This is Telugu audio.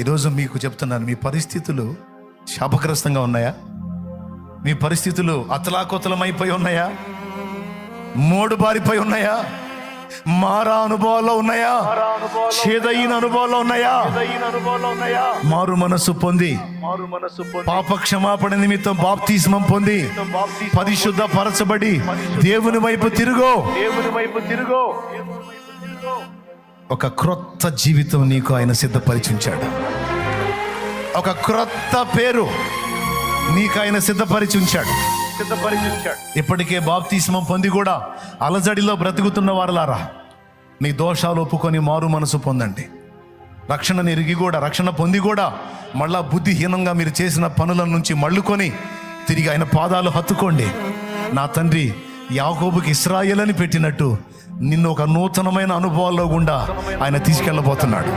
ఈరోజు మీకు చెప్తున్నాను, మీ పరిస్థితులు శాపగ్రస్తంగా ఉన్నాయా? మీ పరిస్థితులు అతలాకుతలమైపోయి ఉన్నాయా? మోడుబారిపోయి ఉన్నాయా? మారా అనుభవాల్లో ఉన్నాయా? చేదైన అనుభవాల్లో ఉన్నాయా? మారు మనస్సు పొంది పాప క్షమాపణ నిమిత్తం బాప్తిస్మం పొంది పరిశుద్ధ పరచబడి దేవుని వైపు తిరుగో. ఒక క్రొత్త జీవితం నీకు ఆయన సిద్ధపరిచుంచాడు. ఒక క్రొత్త పేరు నీకు ఆయన సిద్ధపరిచుంచాడు. ఇప్పటికే బాప్తిస్మం పొంది కూడా అలజడిలో బ్రతుకుతున్న వారలారా, మీ దోషాలు ఒప్పుకొని మారు మనసు పొందండి. రక్షణ ఎరిగి కూడా, రక్షణ పొంది కూడా మళ్ళా బుద్ధిహీనంగా మీరు చేసిన పనుల నుంచి మళ్ళుకొని తిరిగి ఆయన పాదాలు హత్తుకోండి. నా తండ్రి యాకోబుకి ఇశ్రాయేల్ అని పెట్టినట్టు నిన్ను ఒక నూతనమైన అనుభవాల్లో గుండా ఆయన తీసుకెళ్ళబోతున్నాడు.